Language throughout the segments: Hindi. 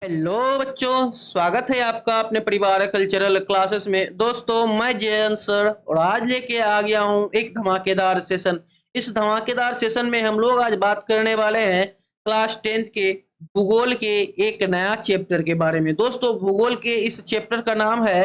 हेलो बच्चों, स्वागत है आपका अपने परिवार कल्चरल क्लासेस में। दोस्तों, मैं जयंत सर और आज लेके आ गया हूँ एक धमाकेदार सेशन। इस धमाकेदार सेशन में हम लोग आज बात करने वाले हैं क्लास 10th के भूगोल के एक नया चैप्टर के बारे में। दोस्तों, भूगोल के इस चैप्टर का नाम है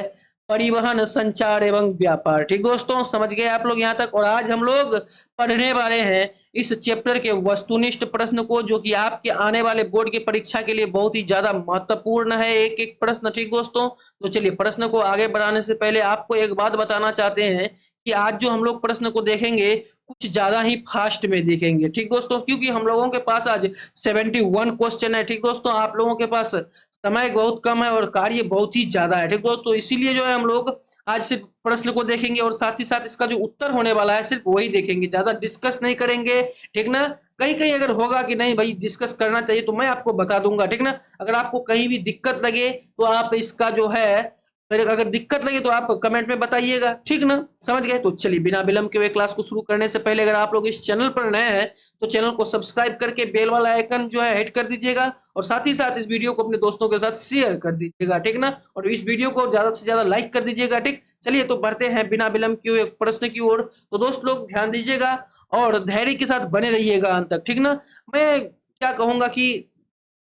परिवहन, संचार एवं व्यापार। ठीक दोस्तों, समझ गए आप लोग यहाँ तक। और आज हम लोग पढ़ने वाले हैं इस चैप्टर के वस्तुनिष्ठ प्रश्न को, जो कि आपके आने वाले बोर्ड की परीक्षा के लिए बहुत ही ज्यादा महत्वपूर्ण है। एक एक प्रश्न। ठीक दोस्तों, तो चलिए प्रश्न को आगे बढ़ाने से पहले आपको एक बात बताना चाहते हैं कि आज जो हम लोग प्रश्न को देखेंगे कुछ ज्यादा ही फास्ट में देखेंगे। ठीक दोस्तों, क्योंकि हम लोगों के पास आज 71 क्वेश्चन है। ठीक दोस्तों, आप लोगों के पास समय बहुत कम है और कार्य बहुत ही ज्यादा है। ठीक दोस्तों, इसीलिए जो है हम लोग आज सिर्फ प्रश्न को देखेंगे और साथ ही साथ इसका जो उत्तर होने वाला है सिर्फ वही देखेंगे, ज्यादा डिस्कस नहीं करेंगे। ठीक ना। कहीं कहीं अगर होगा कि नहीं भाई डिस्कस करना चाहिए तो मैं आपको बता दूंगा। ठीक ना। अगर आपको कहीं भी दिक्कत लगे तो आप इसका जो है, अगर दिक्कत लगे तो आप कमेंट में बताइएगा। ठीक ना। समझ गए। तो चलिए बिना विलंब के हुए क्लास को शुरू करने से पहले अगर आप लोग इस चैनल पर नए हैं तो चैनल को सब्सक्राइब करके बेल वाला आइकन जो है हिट कर दीजिएगा और साथ ही साथ इस वीडियो को अपने दोस्तों के साथ शेयर कर दीजिएगा। ठीक ना। और इस वीडियो को ज्यादा से ज्यादा लाइक कर दीजिएगा। ठीक। चलिए तो बढ़ते हैं बिना विलंब किए हुए प्रश्न की ओर। तो दोस्त लोग ध्यान दीजिएगा और धैर्य के साथ बने रहिएगा अंत तक। ठीक ना। मैं क्या कहूंगा कि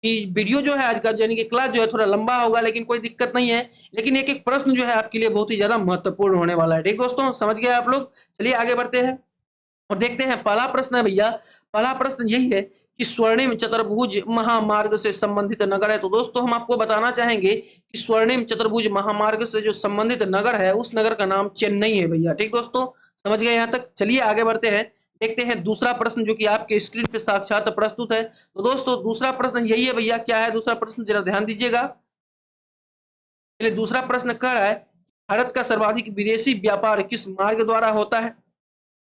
वीडियो जो है आज का यानी कि क्लास जो है थोड़ा लंबा होगा, लेकिन कोई दिक्कत नहीं है। लेकिन एक एक प्रश्न जो है आपके लिए बहुत ही ज्यादा महत्वपूर्ण होने वाला है। ठीक दोस्तों, समझ गए आप लोग। चलिए आगे बढ़ते हैं और देखते हैं। पहला प्रश्न है भैया, पहला प्रश्न यही है कि स्वर्णिम चतुर्भुज महामार्ग से संबंधित नगर है। तो दोस्तों हम आपको बताना चाहेंगे कि स्वर्णिम चतुर्भुज महामार्ग से जो संबंधित नगर है उस नगर का नाम चेन्नई है भैया। ठीक दोस्तों, समझ गए यहाँ तक। चलिए आगे बढ़ते हैं, देखते हैं दूसरा प्रश्न जो कि आपके स्क्रीन पे साक्षात प्रस्तुत है। तो दोस्तों दूसरा प्रश्न यही है भैया। क्या है दूसरा प्रश्न, जरा ध्यान दीजिएगा। चलिए दूसरा प्रश्न कह रहा है भारत का सर्वाधिक विदेशी व्यापार किस मार्ग द्वारा होता है।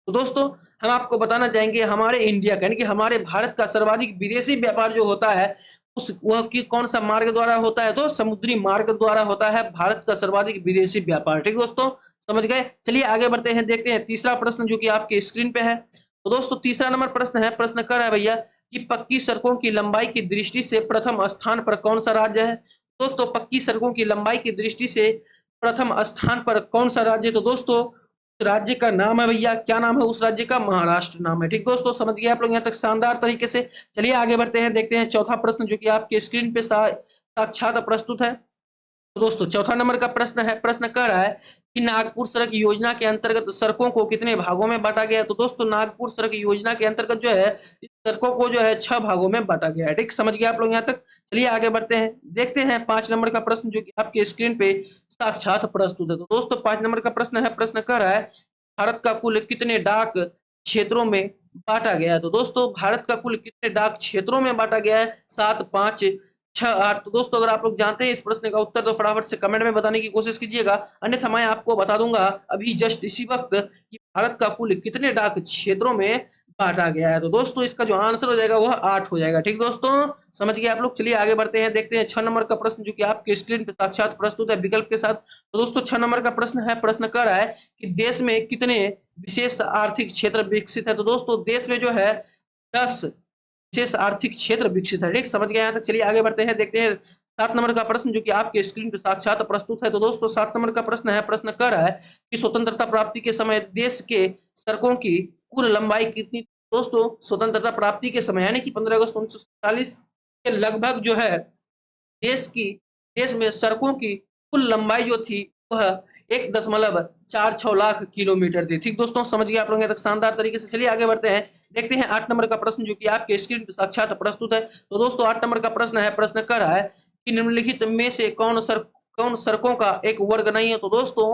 तो दोस्तों हम आपको बताना चाहेंगे हमारे इंडिया का यानी कि हमारे भारत का सर्वाधिक विदेशी व्यापार जो होता है उस वह की कौन सा मार्ग द्वारा होता है, तो समुद्री मार्ग द्वारा होता है भारत का सर्वाधिक विदेशी व्यापार। ठीक दोस्तों, समझ गए। चलिए आगे बढ़ते हैं, देखते हैं तीसरा प्रश्न जो कि आपके स्क्रीन पे है। तो दोस्तों तीसरा नंबर प्रश्न है, प्रश्न कर रहा है भैया कि पक्की सड़कों की लंबाई की दृष्टि से प्रथम स्थान पर कौन सा राज्य है। दोस्तों पक्की सड़कों की लंबाई की दृष्टि से प्रथम स्थान पर कौन सा राज्य, तो दोस्तों राज्य का नाम है भैया, क्या नाम है उस राज्य का, महाराष्ट्र नाम है। ठीक दोस्तों, समझ गए आप लोग यहाँ तक शानदार तरीके से। चलिए आगे बढ़ते हैं, देखते हैं चौथा प्रश्न जो कि आपके स्क्रीन पे साक्षात प्रस्तुत है। तो दोस्तों चौथा नंबर का प्रश्न है, प्रश्न कह रहा है कि नागपुर सड़क योजना के अंतर्गत सड़कों को कितने भागों में बांटा गया है। तो दोस्तों नागपुर सड़क योजना के अंतर्गत जो है इस सड़कों को जो है 6 भागों में बांटा गया है। ठीक, समझ गए आप लोग यहाँ तक। चलिए आगे बढ़ते हैं, देखते हैं 5 नंबर का प्रश्न जो कि आपके स्क्रीन पे साक्षात प्रस्तुत है। तो दोस्तों 5 नंबर का प्रश्न है, प्रश्न कह रहा है भारत का कुल कितने डाक क्षेत्रों में बांटा गया है। तो दोस्तों भारत का कुल कितने डाक क्षेत्रों में बांटा गया है, 7, 5, 6, 8। तो दोस्तों अगर आप लोग जानते हैं इस प्रश्न का उत्तर तो फटाफट से कमेंट में बताने की कोशिश कीजिएगा, अन्यथा मैं आपको बता दूंगा अभी जस्ट इसी वक्त कि भारत का कुल कितने डाक क्षेत्रों में बांटा गया है। तो दोस्तों इसका जो आंसर हो जाएगा वह 8 हो जाएगा। ठीक दोस्तों, समझ गए आप लोग। चलिए आगे बढ़ते हैं, देखते हैं 6 नंबर का प्रश्न जो कि आपके स्क्रीन पे साक्षात प्रस्तुत है विकल्प के साथ। तो दोस्तों 6 नंबर का प्रश्न है, प्रश्न कर रहा है कि देश में कितने विशेष आर्थिक क्षेत्र विकसित है। तो दोस्तों देश में जो है 10 विशेष आर्थिक क्षेत्र विकसित है। ठीक, समझ गए यहाँ तक। चलिए आगे बढ़ते हैं, देखते हैं 7 नंबर का प्रश्न जो कि आपके स्क्रीन पे साक्षात प्रस्तुत है। तो दोस्तों 7 नंबर का प्रश्न है, प्रश्न कर रहा है कि स्वतंत्रता प्राप्ति के समय देश के सड़कों की कुल लंबाई कितनी। दोस्तों स्वतंत्रता प्राप्ति के समय यानी कि 15 अगस्त 1947 के लगभग जो है देश में सड़कों की कुल लंबाई जो थी वह 1.46 लाख किलोमीटर थी। ठीक दोस्तों, समझ गए आप लोग यहाँ तक शानदार तरीके से। चलिए आगे बढ़ते हैं, देखते हैं 8 नंबर का प्रश्न जो कि आपके स्क्रीन पर साक्षात प्रस्तुत है। तो दोस्तों 8 नंबर का प्रश्न है, प्रश्न कर रहा है कि निम्नलिखित में से कौन सड़कों का एक वर्ग नहीं है। तो दोस्तों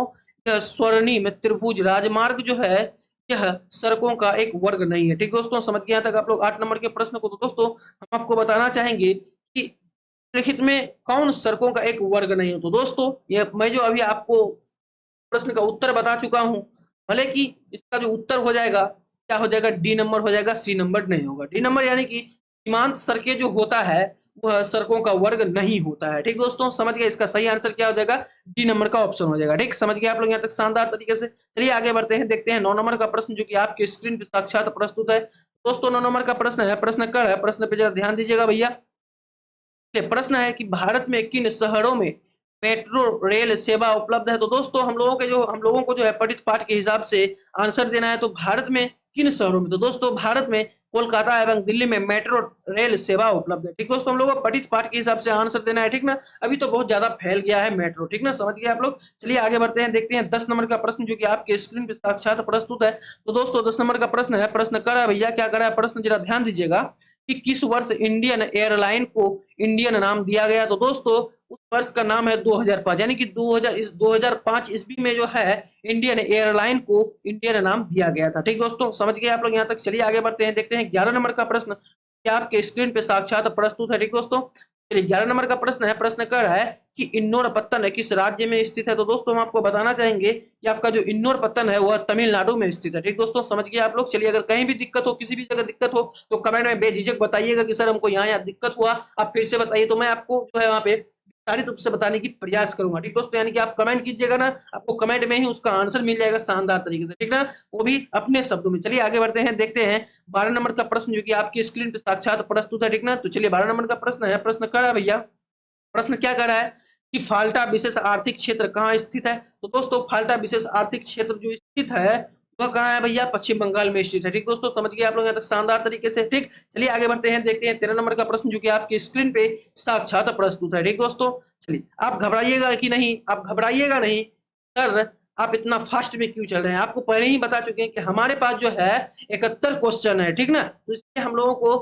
यह स्वर्णिम त्रिभुज राजमार्ग जो है यह सड़कों का एक वर्ग नहीं है। ठीक दोस्तों, समझ गए यहाँ तक आप लोग 8 नंबर के प्रश्न को। तो दोस्तों हम आपको बताना चाहेंगे कि निम्नलिखित में कौन सड़कों का एक वर्ग नहीं है। तो दोस्तों ये मैं जो अभी आपको प्रश्न का उत्तर बता चुका हूं, भले कि इसका जो उत्तर हो जाएगा क्या हो जाएगा, डी नंबर हो जाएगा, सी नंबर नहीं होगा। डी नंबर यानी कि सीमांत सड़कें जो होता है वह सड़कों का वर्ग नहीं होता है। ठीक दोस्तों, समझ गए। इसका सही आंसर क्या हो जाएगा, डी नंबर का ऑप्शन हो जाएगा। ठीक, समझ गए आप लोग यहाँ तक शानदार तरीके से। चलिए आगे बढ़ते हैं, देखते हैं 9 नंबर का प्रश्न जो कि आपके स्क्रीन पे साक्षात प्रस्तुत है। दोस्तों 9 नंबर का प्रश्न है, प्रश्न कर है, प्रश्न पे जरा ध्यान दीजिएगा भैया। प्रश्न है कि भारत में किन शहरों में मेट्रो रेल सेवा उपलब्ध है। तो दोस्तों हम लोगों को जो है पठित पाठ के हिसाब से आंसर देना है। तो भारत में किन शहरों में, तो दोस्तों भारत में कोलकाता एवं दिल्ली में मेट्रो रेल सेवा उपलब्ध है। ठीक दोस्तों, हम लोगों को पठित पाठ के हिसाब से आंसर देना है। ठीक ना, अभी तो बहुत ज्यादा फैल गया है मेट्रो। ठीक ना, समझ गए आप लोग। चलिए आगे बढ़ते हैं, देखते हैं 10 नंबर का प्रश्न जो कि आपके स्क्रीन पे साक्षात प्रस्तुत है। तो दोस्तों 10 नंबर का प्रश्न है, प्रश्न करा भैया, क्या करा है प्रश्न, जरा ध्यान दीजिएगा कि किस वर्ष इंडियन एयरलाइन को इंडियन नाम दिया गया। तो दोस्तों उस वर्ष का नाम है 2005, यानी कि 2005 ईस्वी में जो है इंडियन एयरलाइन को इंडियन नाम दिया गया था। ठीक दोस्तों, समझ गए आप लोग यहाँ तक। चलिए आगे बढ़ते हैं, देखते हैं 11 नंबर का प्रश्न क्या आपके स्क्रीन पे साक्षात प्रस्तुत है। ठीक दोस्तों, चलिए 11 नंबर का प्रश्न है, प्रश्न कर रहा है कि इन्नोर पत्तन किस राज्य में स्थित है। तो दोस्तों हम आपको बताना चाहेंगे कि आपका जो इन्नोर पत्तन है वह तमिलनाडु में स्थित है। ठीक दोस्तों, समझ गए आप लोग। चलिए अगर कहीं भी दिक्कत हो, किसी भी जगह दिक्कत हो, तो कमेंट में बेझिझक बताइएगा कि सर हमको यहाँ दिक्कत हुआ, आप फिर से बताइए, तो मैं आपको जो है वहाँ पे विस्तारित रूप से बताने की प्रयास करूंगा। ठीक दोस्तों, यानी कि आप कमेंट कीजिएगा ना, आपको कमेंट में ही उसका आंसर मिल जाएगा शानदार तरीके से। ठीक ना, वो भी अपने शब्दों में। चलिए आगे बढ़ते हैं, देखते हैं 12 नंबर का प्रश्न जो कि आपकी स्क्रीन पे साक्षात प्रस्तुत है। ठीक ना, तो चलिए 12 नंबर का प्रश्न है, प्रश्न करा भैया, प्रश्न क्या कर रहा है कि फाल्टा विशेष आर्थिक क्षेत्र कहाँ स्थित है। तो दोस्तों फाल्टा विशेष आर्थिक क्षेत्र जो स्थित है वह कहाँ है भैया, पश्चिम बंगाल में स्थित है। ठीक दोस्तों, समझ गए आप लोग यहाँ तक शानदार तरीके से। ठीक, चलिए आगे बढ़ते हैं, देखते हैं 13 नंबर का प्रश्न जो कि आपकी स्क्रीन पे साक्षात प्रस्तुत है। ठीक दोस्तों, चलिए आप घबराइएगा कि नहीं, आप घबराइएगा नहीं सर, आप इतना फास्ट में क्यों चल रहे हैं। आपको पहले ही बता चुके हैं कि हमारे पास जो है 71 क्वेश्चन है। ठीक ना, तो इसलिए हम लोगों को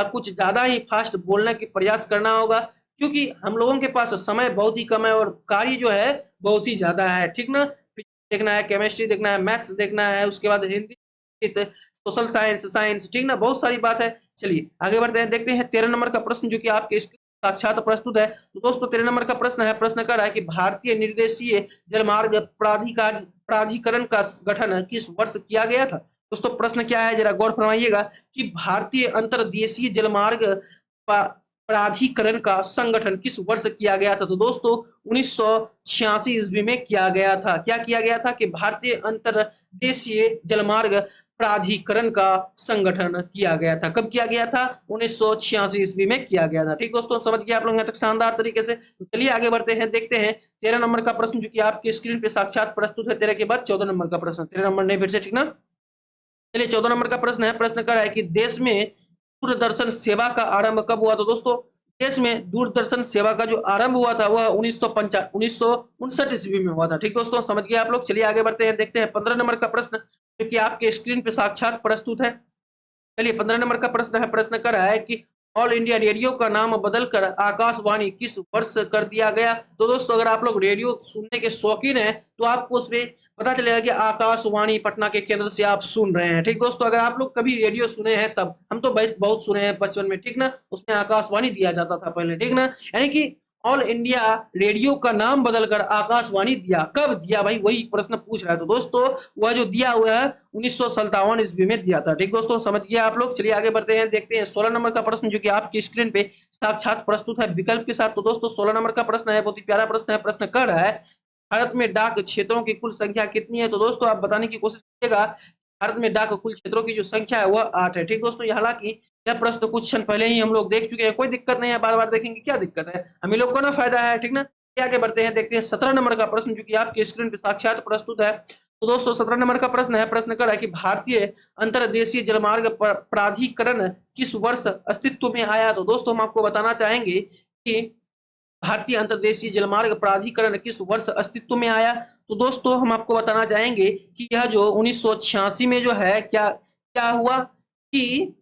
कुछ ज्यादा ही फास्ट बोलने की प्रयास करना होगा, क्योंकि हम लोगों के पास समय बहुत ही कम है और कार्य जो है बहुत ही ज्यादा है। ठीक ना, फिजिक्स देखना है, केमिस्ट्री देखना है, मैथ्स देखना है, उसके बाद हिंदी, सोशल साइंस। ठीक ना, बहुत सारी बात है। चलिए आगे बढ़ते हैं, देखते हैं 13 नंबर का प्रश्न जो कि आपके साक्षात प्रस्तुत है। तो दोस्तों 13 नंबर का प्रश्न है, प्रश्न कर रहा है कि भारतीय निर्देशीय जलमार्ग प्राधिकरण का गठन किस वर्ष किया गया था। दोस्तों प्रश्न क्या है, जरा गौर फरमाइएगा कि भारतीय अंतर्देशीय जलमार्ग प्राधिकरण का संगठन किस वर्ष किया गया था। तो दोस्तों 1986 ईस्वी में किया गया था। क्या किया गया था कि भारतीय अंतर्देशीय जलमार्ग प्राधिकरण का संगठन किया गया था। कब किया गया था, 1986 ईस्वी में किया गया था। ठीक दोस्तों, समझ गए आप लोग यहाँ तक शानदार तरीके से। तो चलिए आगे बढ़ते हैं, देखते हैं 13 नंबर का प्रश्न जो कि आपके स्क्रीन पे साक्षात प्रस्तुत है। 13 के बाद 14 नंबर का प्रश्न, 13 नंबर नहीं फिर से, ठीक ना। चलिए 14 नंबर का प्रश्न है, प्रश्न कर रहा है कि देश में दूरदर्शन सेवा का आरंभ कब हुआ। तो दोस्तों देश में दूरदर्शन सेवा का जो आरंभ हुआ था वह 1959 ईस्वी में हुआ था। ठीक दोस्तों, समझ गए आप लोग। चलिए आगे बढ़ते हैं, देखते हैं 15 नंबर का प्रश्न जो कि आपके स्क्रीन पे साक्षात प्रस्तुत है। चलिए 15 नंबर का प्रश्न है, प्रश्न कर रहा है कि ऑल इंडिया रेडियो का नाम बदलकर आकाशवाणी किस वर्ष कर दिया गया। तो दोस्तों अगर आप लोग रेडियो सुनने के शौकीन हैं तो आपको उसमें पता चलेगा कि आकाशवाणी पटना के केंद्र से आप सुन रहे हैं। ठीक दोस्तों, अगर आप लोग कभी रेडियो सुने हैं, तब हम तो बहुत सुने हैं बचपन में। ठीक ना, उसमें आकाशवाणी दिया जाता था पहले। ठीक ना, यानी कि ऑल इंडिया रेडियो का नाम बदलकर आकाशवाणी दिया, कब दिया भाई, वही प्रश्न पूछ रहा है। तो दोस्तों वह जो दिया हुआ है 1957 ईस्वी में दिया था। ठीक दोस्तों, समझ गए आप लोग। चलिए आगे बढ़ते हैं, देखते हैं 16 नंबर का प्रश्न जो कि आपकी स्क्रीन पे साक्षात प्रस्तुत है विकल्प के साथ। तो दोस्तों 16 नंबर का प्रश्न है, बहुत ही प्यारा प्रश्न है, प्रश्न कर रहा है भारत में डाक क्षेत्रों की कुल संख्या कितनी है। तो दोस्तों आप बताने की कोशिश कीजिएगा, भारत में डाक कुल क्षेत्रों की जो संख्या है वह 8 है। ठीक दोस्तों, हालांकि यह प्रश्न कुछ क्षण पहले ही हम लोग देख चुके हैं, कोई दिक्कत नहीं है, बार बार देखेंगे क्या दिक्कत है, हम ही लोग को ना फायदा है। ठीक ना, आगे बढ़ते हैं, देखते हैं 17 नंबर का प्रश्न जो कि आपके स्क्रीन पे साक्षात प्रस्तुत है। तो दोस्तों 17 नंबर का प्रश्न है, प्रश्न कर रहा है कि भारतीय अंतर्देशीय जलमार्ग प्राधिकरण किस वर्ष अस्तित्व में आया। तो दोस्तों हम आपको बताना चाहेंगे कि भारतीय अंतर्देशीय जलमार्ग प्राधिकरण किस वर्ष अस्तित्व में आया। तो दोस्तों हम आपको बताना चाहेंगे कि यह जो 1986 में जो है क्या क्या हुआ कि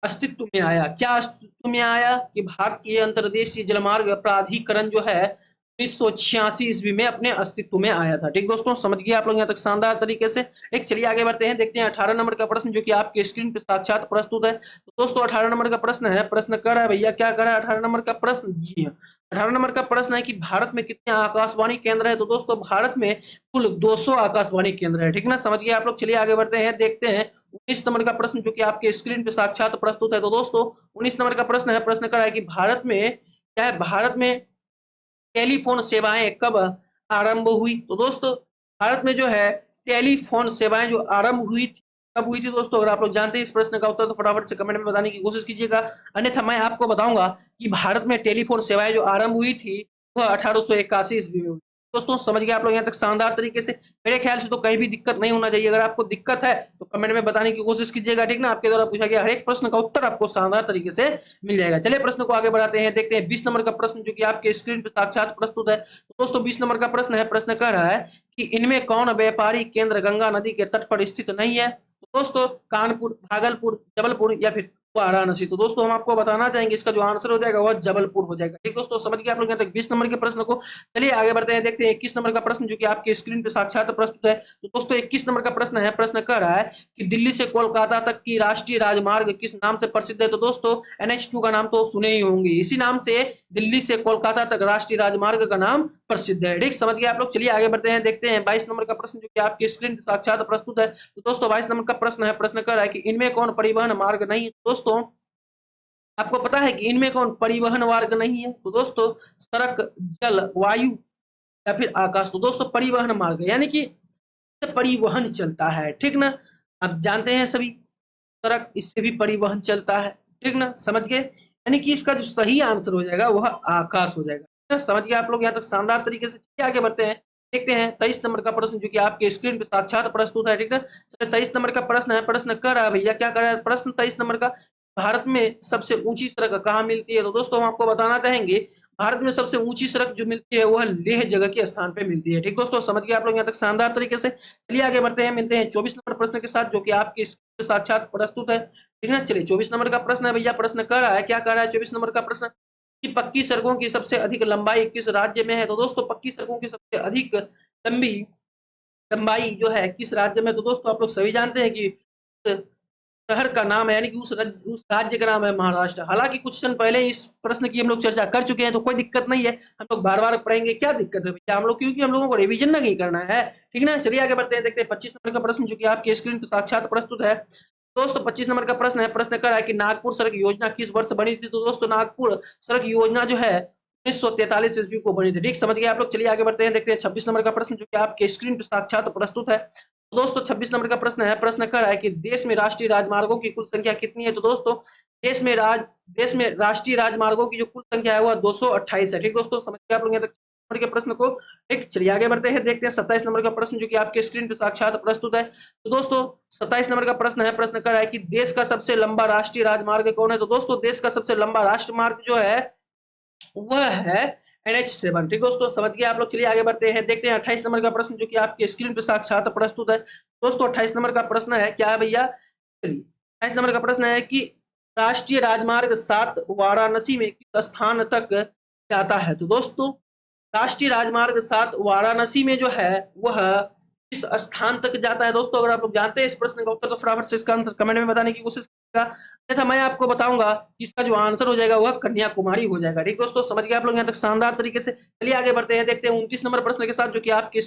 अस्तित्व में आया। क्या अस्तित्व में आया कि भारतीय अंतर्देशीय जलमार्ग प्राधिकरण जो है 1986 ईस्वी में अपने अस्तित्व में आया था। ठीक दोस्तों, समझ गए आप लोग यहाँ तक शानदार तरीके से। एक चलिए आगे बढ़ते हैं, देखते हैं 18 नंबर का प्रश्न जो कि आपके स्क्रीन पे साक्षात प्रस्तुत है। तो दोस्तों 18 नंबर का प्रश्न है, प्रश्न कर रहा है भैया, क्या कर रहा है 18 नंबर का प्रश्न, जी हाँ 18 नंबर का प्रश्न है कि भारत में कितने आकाशवाणी केंद्र है। तो दोस्तों भारत में कुल 200 आकाशवाणी केंद्र है। ठीक ना, समझ गए आप लोग। चलिए आगे बढ़ते हैं, देखते हैं 19 नंबर का प्रश्न जो कि आपके स्क्रीन पे साक्षात प्रस्तुत है। तो दोस्तों 19 नंबर का प्रश्न है, प्रश्न कर रहा है कि भारत में क्या है, भारत में टेलीफोन सेवाएं कब आरंभ हुई। तो दोस्तों भारत में जो है टेलीफोन सेवाएं जो आरंभ हुई थी कब हुई थी दोस्तों? अगर आप लोग जानते हैं इस प्रश्न का उत्तर तो फटाफट से कमेंट में बताने की कोशिश कीजिएगा। अन्यथा मैं आपको बताऊंगा कि भारत में टेलीफोन सेवाएं जो आरंभ हुई थी वह 1881 ईस्वी में हुई। दोस्तों समझ गए आप लोग यहाँ तक शानदार तरीके से? मेरे ख्याल से तो कहीं भी दिक्कत नहीं होना चाहिए। अगर आपको दिक्कत है तो कमेंट में बताने की कोशिश कीजिएगा, ठीक ना? आपके द्वारा पूछा गया हर एक प्रश्न का उत्तर आपको शानदार तरीके से मिल जाएगा। चलिए प्रश्न को आगे बढ़ाते हैं, देखते हैं 20 नंबर का प्रश्न जो कि आपके स्क्रीन पर साक्षात प्रस्तुत है। तो दोस्तों 20 नंबर का प्रश्न है, प्रश्न कह रहा है कि इनमें कौन व्यापारी केंद्र गंगा नदी के तट पर स्थित नहीं है? तो दोस्तों कानपुर, भागलपुर, जबलपुर या फिर वाराणसी। तो दोस्तों हम आपको बताना चाहेंगे इसका जो आंसर हो जाएगा वह जबलपुर हो जाएगा। ठीक दोस्तों समझ गए आप लोग यहाँ तक 20 नंबर के प्रश्न को? चलिए आगे बढ़ते हैं, देखते हैं 21 नंबर का प्रश्न जो कि आपके स्क्रीन पे साक्षात प्रस्तुत है। तो दोस्तों 21 नंबर का प्रश्न है, प्रश्न कह रहा है कि दिल्ली से कोलकाता तक की राष्ट्रीय राजमार्ग किस नाम से प्रसिद्ध है? तो दोस्तों NH2 का नाम तो सुने ही होंगे, इसी नाम से दिल्ली से कोलकाता तक राष्ट्रीय राजमार्ग का नाम प्रसिद्ध है। ठीक समझ गए आप लोग? चलिए आगे बढ़ते हैं, देखते हैं 22 नंबर का प्रश्न जो कि आपके स्क्रीन पर साक्षात प्रस्तुत है। तो दोस्तों 22 नंबर का प्रश्न है, प्रश्न कर रहा है कि इनमें कौन परिवहन मार्ग नहीं है? दोस्तों आपको पता है कि इनमें कौन परिवहन मार्ग नहीं है? तो दोस्तों सड़क, जल, वायु या फिर आकाश। तो दोस्तों परिवहन मार्ग यानी कि परिवहन चलता है, ठीक ना? आप जानते हैं सभी सड़क, इससे भी परिवहन चलता है, ठीक ना? समझ गए? यानी कि इसका जो सही आंसर हो जाएगा वह आकाश हो जाएगा। समझ गए आप लोग यहाँ तक शानदार तरीके से? चलिए आगे बढ़ते हैं, देखते हैं 23 नंबर का प्रश्न जो कि आपके स्क्रीन पे साक्षात प्रस्तुत है, ठीक है? चलिए 23 नंबर का प्रश्न है, प्रश्न कर रहा है भैया, क्या कर रहा है प्रश्न 23 नंबर का? भारत में सबसे ऊंची सड़क कहाँ मिलती है? तो दोस्तों हम आपको बताना चाहेंगे भारत में सबसे ऊंची सड़क जो मिलती है वह लेह जगह के स्थान पे मिलती है। ठीक दोस्तों समझ गए आप लोग यहाँ तक शानदार तरीके से? चलिए आगे बढ़ते हैं, मिलते हैं 24 नंबर प्रश्न के साथ जो कि आपके साक्षात प्रस्तुत है, ठीक है? चलिए 24 नंबर का प्रश्न है भैया, प्रश्न कर रहा है, क्या कर रहा है 24 नंबर का प्रश्न कि पक्की सड़कों की सबसे अधिक लंबाई किस राज्य में है? तो दोस्तों पक्की सड़कों की सबसे अधिक लंबी लंबाई जो है किस राज्य में? तो दोस्तों आप लोग सभी जानते हैं कि शहर का नाम है यानी कि उस राज्य का नाम है महाराष्ट्र। हालांकि कुछ क्षण पहले इस प्रश्न की हम लोग चर्चा कर चुके हैं, तो कोई दिक्कत नहीं है, हम लोग बार बार पढ़ेंगे, क्या दिक्कत है भैया हम लोग, क्योंकि हम लोगों को रिवीजन नहीं करना है, ठीक ना? चलिए आगे बढ़ते हैं, देखते हैं 25 नंबर का प्रश्न जो कि आपके स्क्रीन पर साक्षात प्रस्तुत है। दोस्तों 25 नंबर का प्रश्न है, प्रश्न कर रहा है कि नागपुर सड़क योजना किस वर्ष बनी थी? तो दोस्तों नागपुर सड़क योजना जो है 1943 ईस्वी को बनी थी। ठीक समझ गए आप लोग? चलिए आगे बढ़ते हैं, देखते हैं 26 नंबर का प्रश्न जो कि आपके स्क्रीन पर साक्षात प्रस्तुत है। दोस्तों 26 नंबर का प्रश्न है, प्रश्न कर रहा है कि देश में राष्ट्रीय राजमार्गों की कुल संख्या कितनी है? तो दोस्तों देश में राष्ट्रीय राजमार्गों की जो कुल संख्या है वह 228 है। ठीक दोस्तों समझ गए आप लोग यहाँ तक के प्रश्न को? ठीक चलिए आगे बढ़ते हैं, देखते हैं 27 नंबर का प्रश्न जो कि आपके स्क्रीन पर साक्षात प्रस्तुत है। तो दोस्तों 27 नंबर का प्रश्न है, प्रश्न कर रहा है कि देश का सबसे लंबा राष्ट्रीय राजमार्ग कौन है? तो दोस्तों देश का सबसे लंबा राष्ट्रीय मार्ग जो है वह है NH7। ठीक दोस्तों समझ गए आप लोग? चलिए आगे बढ़ते हैं, देखते हैं 28 नंबर का प्रश्न जो कि आपके स्क्रीन पे साक्षात प्रस्तुत है। दोस्तों 28 नंबर का प्रश्न है, क्या है भैया? चलिए 28 नंबर का प्रश्न है कि राष्ट्रीय राजमार्ग 7 वाराणसी में किस स्थान तक जाता है? तो दोस्तों राष्ट्रीय राजमार्ग 7 वाराणसी में जो है वह किस स्थान तक जाता है? दोस्तों अगर आप लोग जानते हैं इस प्रश्न का उत्तर तो फटाफट से इसका आंसर कमेंट में बताने की कोशिश कीजिएगा, अन्यथा मैं आपको बताऊंगा कि इसका जो आंसर हो जाएगा वह कन्याकुमारी हो जाएगा। ठीक दोस्तों समझ गए आप लोग यहाँ तक शानदार तरीके से? चलिए आगे बढ़ते हैं, देखते हैं 29 नंबर प्रश्न के साथ जो कि आपके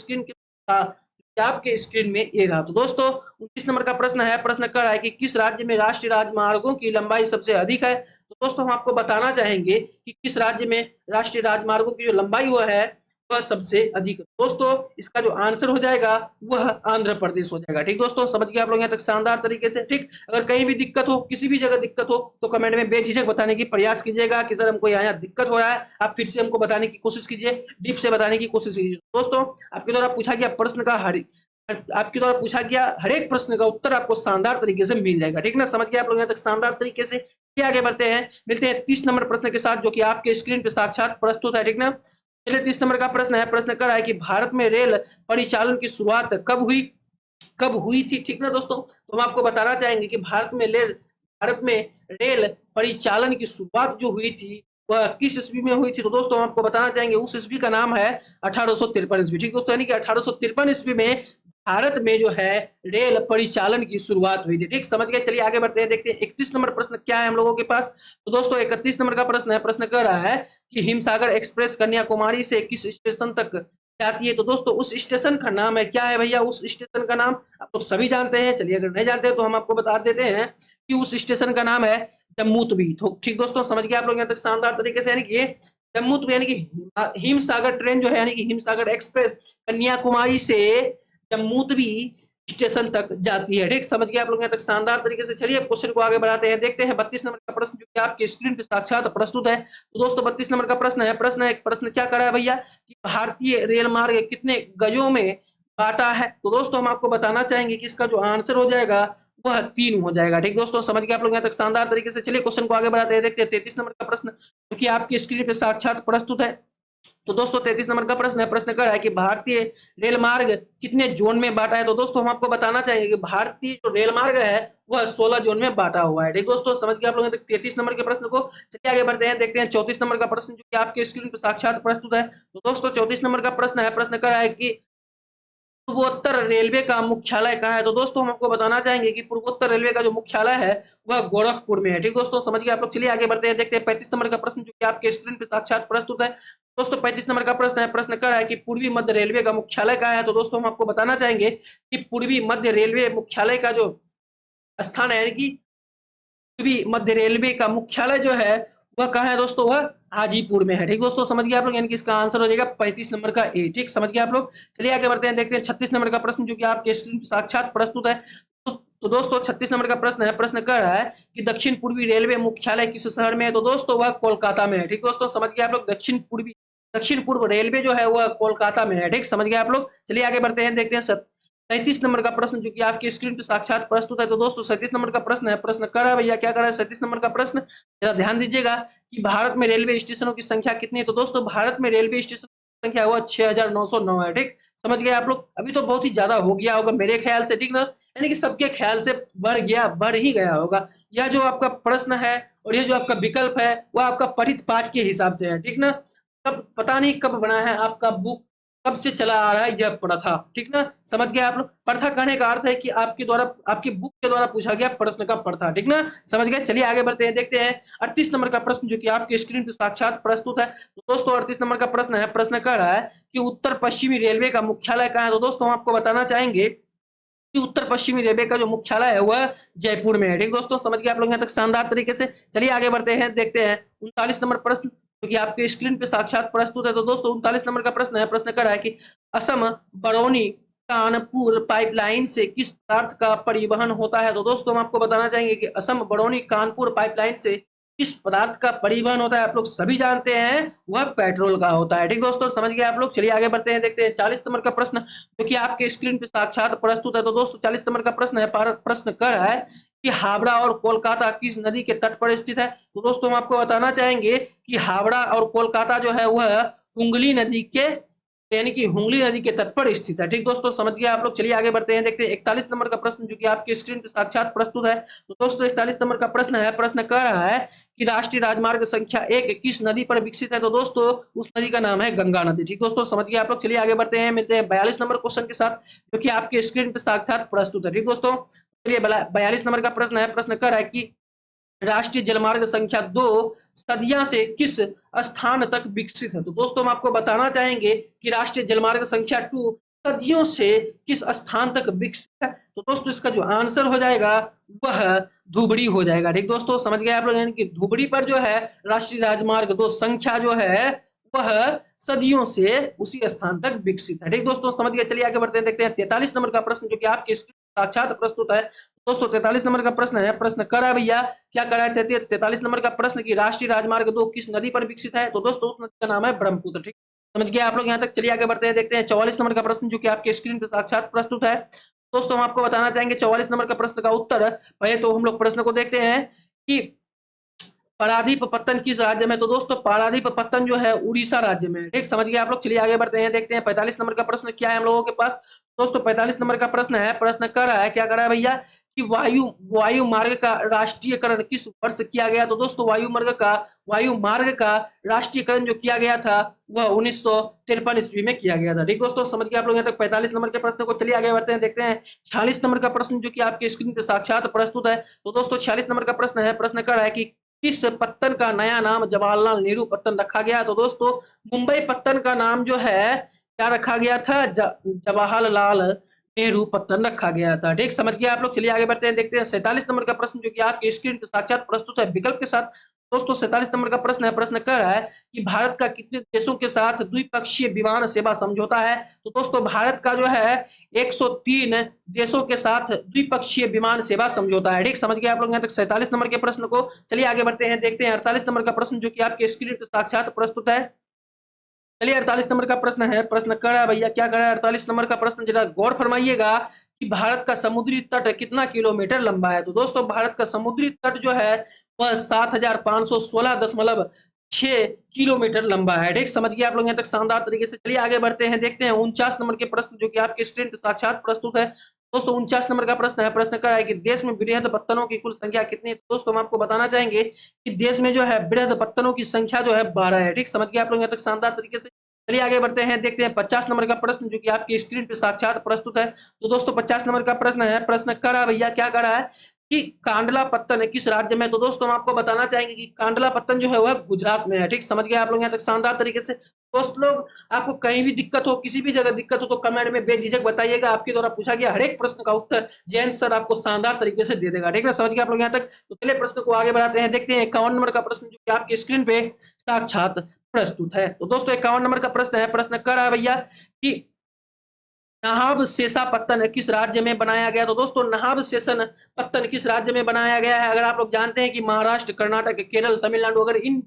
स्क्रीन में ये रहा। तो दोस्तों 29 नंबर का प्रश्न है, प्रश्न कर रहा है कि किस राज्य में राष्ट्रीय राजमार्गों की लंबाई सबसे अधिक है? तो दोस्तों हम आपको बताना चाहेंगे कि किस राज्य में राष्ट्रीय राजमार्गों की जो लंबाई हुआ है वह सबसे अधिक। दोस्तों इसका जो आंसर हो जाएगा वह आंध्र प्रदेश हो जाएगा। ठीक दोस्तों समझ गए आप लोग यहाँ तक शानदार तरीके से? ठीक अगर कहीं भी दिक्कत हो, किसी भी जगह दिक्कत हो तो कमेंट में बेझिझक बताने की प्रयास कीजिएगा कि सर हमको यहाँ दिक्कत हो रहा है, आप फिर से हमको बताने की कोशिश कीजिए, डीप से बताने की कोशिश कीजिए। दोस्तों आपके द्वारा पूछा गया प्रश्न का आपके द्वारा पूछा गया हर एक प्रश्न का उत्तर आपको शानदार तरीके से मिल जाएगा। ठीक ना? समझ गए आप लोग यहाँ तक शानदार तरीके से? आगे बढ़ते हैं, मिलते हैं 30 नंबर प्रश्न के साथ जो कि आपके स्क्रीन पे साक्षात प्रस्तुत है। ठीक ना? चलिए 30 नंबर का प्रश्न है, प्रश्न कर रहा है कि भारत में रेल परिचालन की शुरुआत कब हुई थी? ठीक ना दोस्तों? तो हम आपको बताना चाहेंगे कि भारत में रेल परिचालन की शुरुआत जो हुई थी वह किस ईस्वी में हुई थी? तो दोस्तों हम आपको बताना चाहेंगे उस ईस्वी का नाम है 1853 ईस्वी। ठीक दोस्तों यानी कि 1853 ईस्वी में भारत में जो है रेल परिचालन की शुरुआत हुई थी। ठीक समझ गए? चलिए आगे बढ़ते हैं, देखते हैं 31 नंबर प्रश्न क्या है हम लोगों के पास। तो दोस्तों 31 नंबर का प्रश्न है, प्रश्न कर रहा है कि हिमसागर एक्सप्रेस कन्याकुमारी से किस स्टेशन तक जाती है? तो दोस्तों उस स्टेशन का नाम है, क्या है भैया उस स्टेशन का नाम? आप लोग सभी जानते हैं। चलिए अगर नहीं जानते तो हम आपको बता देते हैं कि उस स्टेशन का नाम है जम्मू तवी। ठीक दोस्तों समझ गए आप लोग यहाँ तक शानदार तरीके से? यानी कि जम्मू तवी यानी कि हिमसागर ट्रेन जो है यानी कि हिमसागर एक्सप्रेस कन्याकुमारी से जम्मू तवी स्टेशन तक जाती है। ठीक, समझ गए आप लोग यहाँ तक शानदार तरीके से। चलिए क्वेश्चन को आगे बढ़ाते हैं, देखते हैं 32 नंबर का प्रश्न जो कि आपकी स्क्रीन पे साक्षात प्रस्तुत है। तो दोस्तों 32 नंबर का प्रश्न है, प्रश्न क्या करा है भैया कि भारतीय रेल मार्ग कितने गजों में बांटा है। तो दोस्तों हम आपको बताना चाहेंगे कि इसका जो आंसर हो जाएगा वह 3 हो जाएगा। ठीक दोस्तों, समझ गए आप लोग यहाँ तक शानदार तरीके से। चलिए क्वेश्चन को आगे बढ़ाते हैं, देखते हैं 33 नंबर का प्रश्न जो कि आपकी स्क्रीन पे साक्षात प्रस्तुत है। तो दोस्तों 33 नंबर का प्रश्न है, प्रश्न कर रहा है कि भारतीय रेल मार्ग कितने जोन में बांटा है। तो दोस्तों हम आपको बताना चाहेंगे कि भारतीय जो रेल मार्ग है वह 16 जोन में बांटा हुआ है। ठीक दोस्तों, समझ गए आप लोग 33 नंबर के प्रश्न को। चलिए आगे बढ़ते हैं, देखते हैं 34 नंबर का प्रश्न जो कि आपके स्क्रीन पर साक्षात प्रस्तुत है। तो दोस्तों 34 नंबर का प्रश्न है, प्रश्न कर रहा है कि पूर्वोत्तर रेलवे का मुख्यालय कहाँ है। तो दोस्तों हम आपको बताना चाहेंगे कि पूर्वोत्तर रेलवे का जो मुख्यालय है वह गोरखपुर में है। ठीक दोस्तों, समझ गए आप लोग। चलिए आगे बढ़ते हैं, देखते हैं 35 नंबर का प्रश्न जो कि आपके स्क्रीन पे साक्षात प्रस्तुत है। दोस्तों 35 नंबर का प्रश्न है, प्रश्न कर रहा है कि पूर्वी मध्य रेलवे का मुख्यालय कहाँ है। तो दोस्तों हम आपको बताना चाहेंगे कि पूर्वी मध्य रेलवे मुख्यालय का जो स्थान है, यानी कि पूर्वी मध्य रेलवे का मुख्यालय जो है वह कहाँ है दोस्तों, वह हाजीपुर में है। ठीक दोस्तों, समझ गए आप लोग, यानी कि इसका आंसर हो जाएगा 35 नंबर का ए। ठीक, समझ गए आप लोग। चलिए आगे बढ़ते हैं, देखते हैं 36 नंबर का प्रश्न जो कि आपके स्क्रीन पर साक्षात प्रस्तुत है। तो दोस्तों 36 नंबर का प्रश्न है, प्रश्न कर रहा है कि दक्षिण पूर्वी रेलवे मुख्यालय किस शहर में है। तो दोस्तों वह कोलकाता में है। ठीक दोस्तों, समझ गए आप लोग, दक्षिण पूर्व रेलवे जो है वह कोलकाता में है। ठीक, समझ गए आप लोग। चलिए आगे बढ़ते हैं, देखते हैं 37 नंबर का प्रश्न जो कि आपकी स्क्रीन पर साक्षात प्रस्तुत है। तो दोस्तों 37 नंबर का प्रश्न है, प्रश्न कर रहा है भैया क्या कर रहा है 37 नंबर का प्रश्न, जरा ध्यान दीजिएगा कि भारत में रेलवे स्टेशनों की संख्या कितनी है। तो दोस्तों भारत में रेलवे स्टेशन की संख्या हुआ 6909 है। ठीक, समझ गए आप लोग। अभी तो बहुत ही ज्यादा हो गया होगा मेरे ख्याल से, ठीक ना, यानी कि सबके ख्याल से बढ़ ही गया होगा। यह जो आपका प्रश्न है और ये जो आपका विकल्प है वह आपका पठित पाठ के हिसाब से है। ठीक ना, कब पता नहीं कब बना है आपका बुक, कब से चला आ रहा है यह प्रथा। ठीक ना, समझ गए आप लोग। प्रथा कहने का अर्थ है कि आपके द्वारा, आपकी बुक के द्वारा पूछा गया प्रश्न का प्रथा। ठीक ना, समझ गए। चलिए आगे बढ़ते हैं, देखते हैं 38 नंबर का प्रश्न जो कि आपके स्क्रीन पर साक्षात प्रस्तुत है। तो दोस्तों 38 नंबर का प्रश्न है, प्रश्न कर रहा है कि उत्तर पश्चिमी रेलवे का मुख्यालय कहाँ है। तो दोस्तों हम आपको बताना चाहेंगे कि उत्तर पश्चिमी रेलवे का जो मुख्यालय है वह जयपुर में है। ठीक दोस्तों, समझ गए आप लोग यहाँ तक शानदार तरीके से। चलिए आगे बढ़ते हैं, देखते हैं 39 नंबर प्रश्न जो कि आपके स्क्रीन पे साक्षात प्रस्तुत है। तो दोस्तों 39 नंबर का प्रश्न है, प्रश्न कर रहा है कि असम बरौनी कानपुर पाइपलाइन से किस पदार्थ का परिवहन होता है। तो दोस्तों हम आपको बताना चाहेंगे कि असम बरौनी कानपुर पाइपलाइन से किस पदार्थ का परिवहन होता है। आप लोग सभी जानते हैं वह पेट्रोल का होता है। ठीक दोस्तों, समझ गए आप लोग। चलिए आगे बढ़ते हैं, देखते हैं 40 नंबर का प्रश्न जो कि आपके स्क्रीन पे साक्षात प्रस्तुत है। तो दोस्तों 40 नंबर का प्रश्न है, प्रश्न कर रहा है कि हावड़ा और कोलकाता किस नदी के तट पर स्थित है। तो दोस्तों हम आपको बताना चाहेंगे कि हावड़ा और कोलकाता जो है वह हुगली नदी के, यानी कि हुगली नदी के तट पर स्थित है। ठीक दोस्तों, समझ गए आप लोग। चलिए आगे बढ़ते हैं, देखते हैं 41 नंबर का प्रश्न जो कि आपके स्क्रीन पर साक्षात प्रस्तुत है। तो दोस्तों 41 नंबर का प्रश्न है, प्रश्न कर रहा है कि राष्ट्रीय राजमार्ग संख्या 1 किस नदी पर विकसित है। तो दोस्तों उस नदी का नाम है गंगा नदी। ठीक दोस्तों, समझ गए आप लोग। चलिए आगे बढ़ते हैं, मिलते हैं 42 नंबर क्वेश्चन के साथ जो कि आपके स्क्रीन पर साक्षात प्रस्तुत है। ठीक दोस्तों, चलिए 42 नंबर का प्रश्न है, प्रश्न कर रहा है कि राष्ट्रीय जलमार्ग संख्या 2 सदिया से किस स्थान तक विकसित है। तो दोस्तों हम आपको बताना चाहेंगे कि राष्ट्रीय जलमार्ग संख्या 2 सदियों से किस स्थान तक विकसित है। तो दोस्तों इसका जो आंसर हो जाएगा वह धुबड़ी हो जाएगा। ठीक दोस्तों, समझ गए आप लोग, यानी कि धुबड़ी पर जो है राष्ट्रीय राजमार्ग 2 संख्या जो है वह सदियों से उसी स्थान तक विकसित है। ठीक दोस्तों, समझ गए। चलिए आगे बढ़ते हैं, देखते हैं 43 नंबर का प्रश्न जो कि आपके साक्षात प्रस्तुत है। दोस्तों 43 नंबर का प्रश्न है, प्रश्न करा भैया क्या करा है 43 नंबर का प्रश्न की राष्ट्रीय राजमार्ग 2 किस नदी पर विकसित है। तो दोस्तों उस नदी का नाम है ब्रह्मपुत्र। ठीक, समझ गए आप लोग यहाँ तक। चलिए आगे बढ़ते हैं, देखते हैं 44 नंबर का प्रश्न जो कि आपके स्क्रीन पर साक्षात प्रस्तुत है। दोस्तों हम आपको बताना चाहेंगे 44 नंबर का प्रश्न का उत्तर। पहले तो हम लोग प्रश्न को देखते हैं कि पारादीप पत्तन किस राज्य में। तो दोस्तों पारादीप पत्तन जो है उड़ीसा राज्य में। ठीक, समझ गए आप लोग। चलिए आगे बढ़ते हैं, देखते हैं 45 नंबर का प्रश्न क्या है हम लोगों के पास। दोस्तों 45 नंबर का प्रश्न है, प्रश्न कर रहा है क्या कर रहा है भैया कि वायु मार्ग का राष्ट्रीयकरण किस वर्ष किया गया। तो दोस्तों वायु मार्ग का राष्ट्रीयकरण जो किया गया था वह 1953 ईस्वी में किया गया था। ठीक दोस्तों, समझ गए आप लोग यहाँ तक 45 नंबर के प्रश्न को। चलिए आगे बढ़ते हैं, देखते हैं 46 नंबर का प्रश्न जो कि आपके स्क्रीन पे साक्षात प्रस्तुत है। तो दोस्तों 46 नंबर का प्रश्न है, प्रश्न कर रहा है कि किस पत्तन का नया नाम जवाहरलाल नेहरू पत्तन रखा गया। तो दोस्तों मुंबई पत्तन का नाम जो है क्या रखा गया था, जवाहरलाल नेहरू पत्तन रखा गया था। ठीक, समझ गए आप लोग। चलिए आगे बढ़ते हैं, देखते हैं 47 नंबर का प्रश्न जो कि आपके स्क्रीन पर साक्षात प्रस्तुत है विकल्प के साथ। दोस्तों 47 नंबर का प्रश्न है, प्रश्न कह रहा है कि भारत का कितने देशों के साथ द्विपक्षीय विमान सेवा समझौता है। तो दोस्तों भारत का जो है 103 देशों के साथ द्विपक्षीय विमान सेवा समझौता है। ठीक, समझ गए आप लोग यहाँ तक 47 नंबर के प्रश्न को। चलिए आगे बढ़ते हैं, देखते हैं 48 नंबर का प्रश्न जो कि आपके स्क्रीन पर साक्षात प्रस्तुत है। चलिए 48 नंबर का प्रश्न है, प्रश्न कर रहा है भैया, क्या कर रहा है 48 नंबर का प्रश्न, जरा गौर फरमाइएगा कि भारत का समुद्री तट कितना किलोमीटर लंबा है। तो दोस्तों भारत का समुद्री तट जो है वह 7516.6 किलोमीटर लंबा है। ठीक, समझ गए आप लोग यहाँ तक शानदार तरीके से। चलिए आगे बढ़ते हैं, देखते हैं 49 नंबर के प्रश्न जो कि आपके स्क्रीन पर साक्षात प्रस्तुत है। दोस्तों 49 नंबर का प्रश्न है, प्रश्न कर रहा है कि देश में वृहद पत्तनों की कुल संख्या कितनी है। तो दोस्तों हम आपको बताना चाहेंगे कि देश में जो है वृहद पत्तनों की संख्या जो है 12 है। ठीक, समझ गए आप लोग यहाँ तक शानदार तरीके से। चलिए आगे बढ़ते हैं, देखते हैं 50 नंबर का प्रश्न जो कि आपकी स्क्रीन पे साक्षात प्रस्तुत है। तो दोस्तों 50 नंबर का प्रश्न है, प्रश्न कर रहा भैया, क्या कर रहा है कि कांडला पत्तन किस राज्य में। तो दोस्तों हम आपको बताना चाहेंगे कि कांडला पत्तन जो है वह गुजरात में है। ठीक, समझ गए आप लोग यहाँ तक शानदार तरीके से। दोस्त लोग आपको कहीं भी दिक्कत हो, किसी भी जगह दिक्कत हो तो कमेंट में बेझिझक बताइएगा। आपके द्वारा पूछा गया हर एक प्रश्न का उत्तर जयंत सर आपको शानदार तरीके से दे देगा। ठीक है, समझ गए आप लोग यहाँ तक। तो चलिए प्रश्न को आगे बढ़ाते हैं, देखते हैं 51 नंबर का प्रश्न जो कि आपकी स्क्रीन पे साक्षात प्रस्तुत है। तो दोस्तों 51 नंबर का प्रश्न है, प्रश्न कर रहा है भैया कि नहाब शेषा पत्तन किस राज्य में बनाया गया। तो दोस्तों नहाब शेषन पत्तन किस राज्य में बनाया गया है। अगर आप लोग जानते हैं कि महाराष्ट्र, कर्नाटक, केरल, तमिलनाडु, अगर इन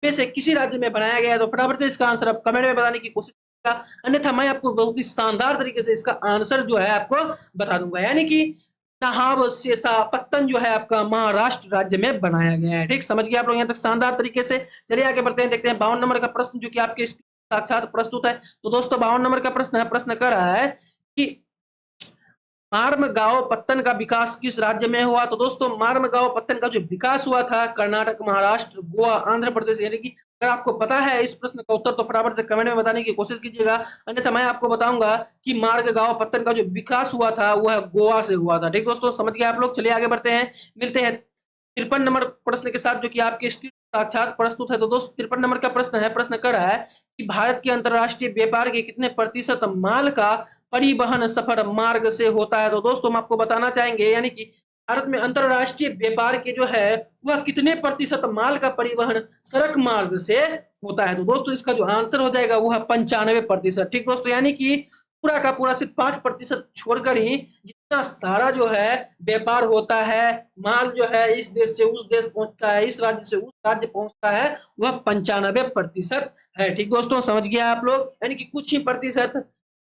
में से किसी राज्य में बनाया गया है तो फटाफट से इसका आंसर आप कमेंट में बताने की कोशिश करेगा, अन्यथा मैं आपको बहुत ही शानदार तरीके से इसका आंसर जो है आपको बता दूंगा। यानी कि नहाब शेषा पत्तन जो है आपका महाराष्ट्र राज्य में बनाया गया है। ठीक, समझ गए आप लोग यहाँ तक शानदार तरीके से। चलिए आगे बढ़ते हैं, देखते हैं 52 नंबर का प्रश्न जो कि आपके साक्षात प्रस्तुत है। तो दोस्तों 52 नंबर का प्रश्न है, प्रश्न कर रहा है कि मार्मगांव पत्तन का विकास किस राज्य में हुआ। तो दोस्तों मार्मगांव पत्तन का जो विकास हुआ था कर्नाटक, महाराष्ट्र, गोवा, आंध्र प्रदेश। यानी कि अगर आपको पता है इस प्रश्न का उत्तर तो फटाफट से कमेंट में बताने की कोशिश कीजिएगा, अन्यथा मैं आपको बताऊंगा कि मार्मगांव पत्तन का जो विकास हुआ था वह गोवा से हुआ था। ठीक दोस्तों, समझ गए आप लोग। चलिए आगे बढ़ते हैं, मिलते हैं 53 नंबर प्रश्न के साथ जो कि आपके स्क्रीन साक्षात प्रस्तुत है। तो दोस्तों 53 नंबर का प्रश्न है, प्रश्न कर रहा है कि भारत के अंतरराष्ट्रीय व्यापार के कितने प्रतिशत माल का परिवहन सफर मार्ग से होता है। तो दोस्तों हम आपको बताना चाहेंगे यानी कि भारत में अंतरराष्ट्रीय व्यापार के जो है वह कितने प्रतिशत माल का परिवहन सड़क मार्ग से होता है। तो दोस्तों इसका जो आंसर हो जाएगा वह 95%। ठीक दोस्तों, यानी कि पूरा का पूरा सिर्फ 5% छोड़कर ही जितना सारा जो है व्यापार होता है, माल जो है इस देश से उस देश पहुंचता है, इस राज्य से उस राज्य पहुंचता है, वह 95% है। ठीक दोस्तों, समझ गया आप लोग। यानी कि कुछ ही प्रतिशत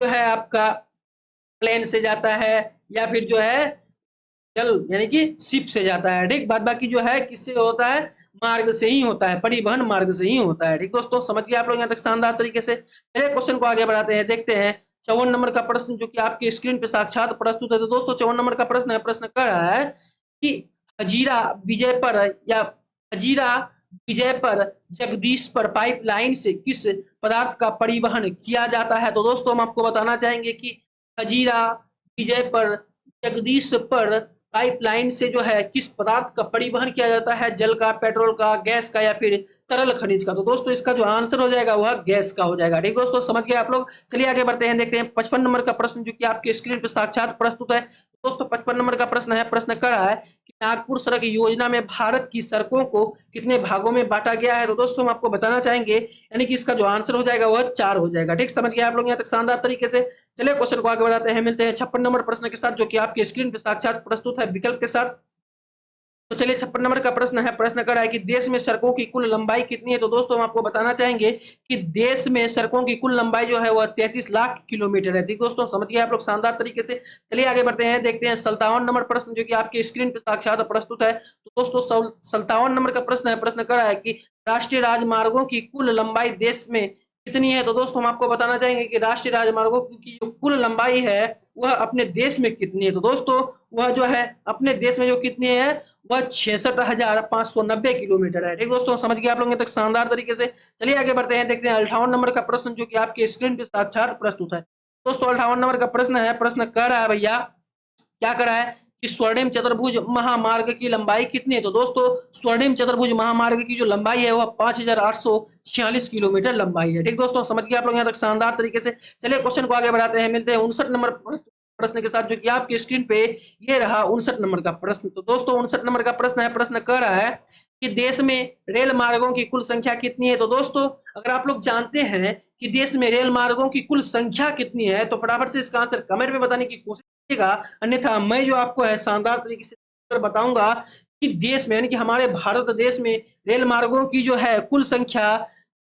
जो है आपका प्लेन से जाता है या फिर जो है जल यानी कि शिप से जाता है। ठीक, बाद बाकी जो है किससे होता है, मार्ग से ही होता है, परिवहन मार्ग से ही होता है। ठीक दोस्तों, समझिए आप लोग यहाँ तक शानदार तरीके से। चलिए क्वेश्चन को आगे बढ़ाते हैं, देखते हैं 54 नंबर का प्रश्न जो कि आपकी स्क्रीन पे साक्षात प्रस्तुत है। तो दोस्तों 54 नंबर का प्रश्न है, प्रश्न कर रहा है कि हजीरा विजय पर या हजीरा विजय पर जगदीश पर पाइपलाइन से किस पदार्थ का परिवहन किया जाता है। तो दोस्तों हम आपको बताना चाहेंगे कि हजीरा विजय पर जगदीश पर पाइपलाइन से जो है किस पदार्थ का परिवहन किया जाता है, जल का, पेट्रोल का, गैस का या फिर तरल खनिज का। तो दोस्तों इसका जो आंसर हो जाएगा वह गैस का हो जाएगा। ठीक दोस्तों, समझ गए आप लोग। चलिए आगे बढ़ते हैं, देखते हैं 55 नंबर का प्रश्न जो कि आपके स्क्रीन पर साक्षात प्रस्तुत है। दोस्तों 55 नंबर का प्रश्न है, प्रश्न कर रहा है कि नागपुर सड़क योजना में भारत की सड़कों को कितने भागों में बांटा गया है। तो दोस्तों हम आपको बताना चाहेंगे यानी कि इसका जो आंसर हो जाएगा वह 4 हो जाएगा। ठीक, समझ गए आप लोग यहाँ तक शानदार तरीके से। चलिए क्वेश्चन को आगे बढ़ाते हैं, मिलते हैं 56 नंबर प्रश्न के साथ जो कि आपकी स्क्रीन पर साक्षात प्रस्तुत है विकल्प के साथ। तो चलिए 56 नंबर का प्रश्न है, प्रश्न कर रहा है कि देश में सड़कों की कुल लंबाई कितनी है। तो दोस्तों हम आपको बताना चाहेंगे कि देश में सड़कों की कुल लंबाई जो है वह 33 लाख किलोमीटर है। ठीक दोस्तों, समझिए आप लोग शानदार तरीके से। चलिए आगे बढ़ते हैं, देखते हैं 57 नंबर प्रश्न जो कि आपके स्क्रीन पर साक्षात प्रस्तुत है। तो दोस्तों 57 नंबर का प्रश्न है, प्रश्न कर रहा है कि राष्ट्रीय राजमार्गों की कुल लंबाई देश में कितनी है। तो दोस्तों हम आपको बताना चाहेंगे कि राष्ट्रीय राजमार्गों की जो कुल लंबाई है वह अपने देश में कितनी है। तो दोस्तों वह जो है अपने देश में जो कितनी है वह 66,590 किलोमीटर है। ठीक दोस्तों, समझ गए आप लोग तक शानदार तरीके से। चलिए आगे बढ़ते हैं, देखते हैं 58 नंबर का प्रश्न जो कि आपके स्क्रीन पे साक्षात प्रस्तुत है। दोस्तों 58 नंबर का प्रश्न है, प्रश्न कर रहा है भैया, क्या कर रहा है कि स्वर्णिम चतुर्भुज महामार्ग की लंबाई कितनी है। तो दोस्तों स्वर्णिम चतुर्भुज महामार्ग की जो लंबाई है वह 5,846 किलोमीटर लंबाई है। ठीक दोस्तों, समझ गए आप लोग यहाँ तक शानदार तरीके से। चलिए क्वेश्चन को आगे बढ़ाते हैं, मिलते हैं 59 नंबर प्रश्न के साथ जो कि आपकी स्क्रीन पे ये रहा 59 नंबर का प्रश्न। तो दोस्तों 59 नंबर का प्रश्न है, प्रश्न कर रहा है कि देश में रेल मार्गों की कुल संख्या कितनी है? तो दोस्तों अगर आप लोग जानते हैं कि देश में रेल मार्गों की कुल संख्या कितनी है तो फटाफट से इसका आंसर कमेंट में बताने की कोशिश कीजिएगा। अन्यथा मैं जो आपको है शानदार तरीके से बताऊंगा कि देश में यानी कि हमारे भारत देश में रेल मार्गों की जो है कुल संख्या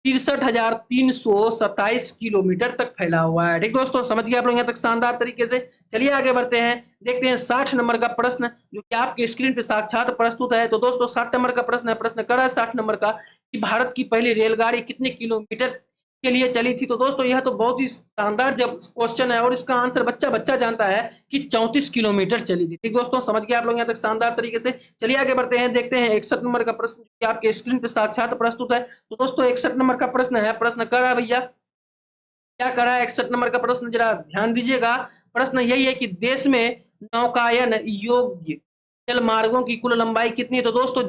63,327 किलोमीटर तक फैला हुआ है। ठीक दोस्तों, समझ गए आप लोग यहाँ तक शानदार तरीके से। चलिए आगे बढ़ते हैं, देखते हैं 60 नंबर का प्रश्न जो कि आपके स्क्रीन पे साक्षात प्रस्तुत है। तो दोस्तों 60 नंबर का प्रश्न है, प्रश्न कर रहा है 60 नंबर का कि भारत की पहली रेलगाड़ी कितने किलोमीटर के लिए चली थी? तो दोस्तों यह तो बहुत ही शानदार जब क्वेश्चन है और इसका आंसर बच्चा बच्चा जानता है कि 34 किलोमीटर चली थी। ठीक दोस्तों, समझ गए आप लोग यहाँ तक शानदार तरीके से। चलिए आगे बढ़ते हैं, देखते हैं 61 नंबर का प्रश्न जो आपके स्क्रीन पे साक्षात प्रस्तुत है। तो दोस्तों 61 नंबर का प्रश्न है, प्रश्न कर रहा है भैया, क्या कर रहा है 61 नंबर का प्रश्न, जरा ध्यान दीजिएगा। प्रश्न यही है कि देश में नौकायन योग्य जल मार्गों की कुल लंबाई कितनी है? तो दोस्तों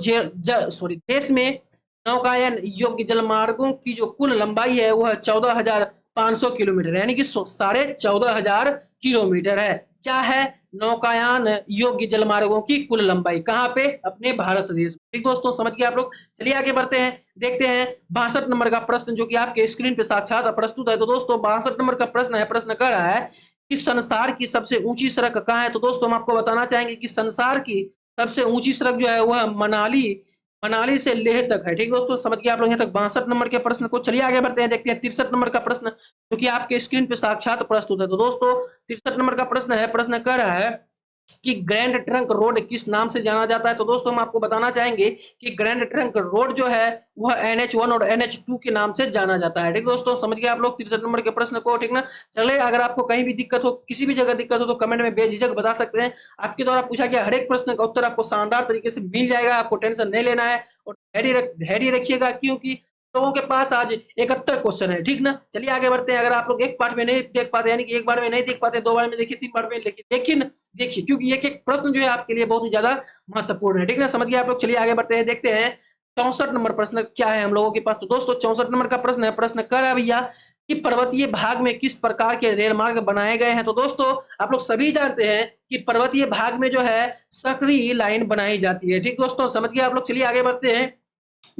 देश में नौकायन योग्य जल मार्गों की जो कुल लंबाई है वह 14,500 किलोमीटर यानी कि 14,500 किलोमीटर है। क्या है? नौकायान योग्य जल मार्गों की कुल लंबाई। कहाँ पे? अपने भारत देश में। ठीक दोस्तों, समझ गए आप लोग। चलिए आगे बढ़ते हैं, देखते हैं 62 नंबर का प्रश्न जो कि आपके स्क्रीन पे साक्षात प्रस्तुत है। तो दोस्तों 62 नंबर का प्रश्न है, प्रश्न कर रहा है कि संसार की सबसे ऊंची सड़क कहाँ है? तो दोस्तों हम आपको बताना चाहेंगे कि संसार की सबसे ऊंची सड़क जो है वह मनाली मनाली से लेह तक है। ठीक दोस्तों, समझ गए आप लोग यहाँ तक 62 नंबर के प्रश्न को। चलिए आगे बढ़ते हैं, देखते हैं 63 नंबर का प्रश्न जो कि आपके स्क्रीन पे साक्षात प्रस्तुत है। तो दोस्तों 63 नंबर का प्रश्न है, प्रश्न कर रहा है कि ग्रैंड ट्रंक रोड किस नाम से जाना जाता है? तो दोस्तों हम आपको बताना चाहेंगे कि ग्रैंड ट्रंक रोड जो है वह NH1 और NH2 के नाम से जाना जाता है। ठीक दोस्तों, समझ गए आप लोग 63 नंबर के प्रश्न को। ठीक ना, चले अगर आपको कहीं भी दिक्कत हो, किसी भी जगह दिक्कत हो तो कमेंट में बेझिझक बता सकते हैं। आपके द्वारा पूछा गया हर एक प्रश्न का उत्तर आपको शानदार तरीके से मिल जाएगा, आपको टेंशन नहीं लेना है और धैर्य रखिएगा क्योंकि लोगों के पास आज 71 क्वेश्चन है। ठीक ना, चलिए आगे बढ़ते हैं। अगर आप लोग एक पार्ट में नहीं देख पाते यानी कि एक बार में नहीं देख पाते, 2 बार में देखिए, 3 बार में लेकिन देखिए क्योंकि एक एक प्रश्न जो है आपके लिए बहुत ही ज्यादा महत्वपूर्ण है। ठीक ना, समझ गए आप लोग। चलिए आगे बढ़ते हैं, देखते हैं 64 नंबर प्रश्न क्या है हम लोगों के पास। तो दोस्तों 64 नंबर का प्रश्न है, प्रश्न कर रहा है भैया कि पर्वतीय भाग में किस प्रकार के रेल मार्ग बनाए गए हैं? तो दोस्तों आप लोग सभी जानते हैं कि पर्वतीय भाग में जो है सकरी लाइन बनाई जाती है। ठीक दोस्तों, समझ गए आप लोग। चलिए आगे बढ़ते हैं,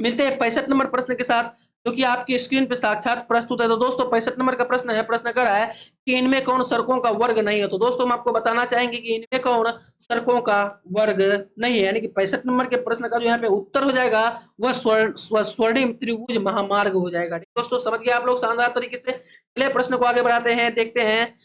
मिलते हैं 65 नंबर प्रश्न के साथ जो कि आपकी स्क्रीन पे साक्षात प्रस्तुत है। तो दोस्तों 65 नंबर का प्रश्न है, प्रश्न कर रहा है कि इनमें कौन सड़कों का वर्ग नहीं है? तो दोस्तों हम आपको बताना चाहेंगे कि इनमें कौन सड़कों का वर्ग नहीं है, यानी कि 65 नंबर के प्रश्न का जो यहाँ पे उत्तर हो जाएगा वह स्वर्णिम त्रिभुज महामार्ग हो जाएगा। ठीक दोस्तों, समझ गए आप लोग शानदार तरीके से। चलिए प्रश्न को आगे बढ़ाते हैं, देखते हैं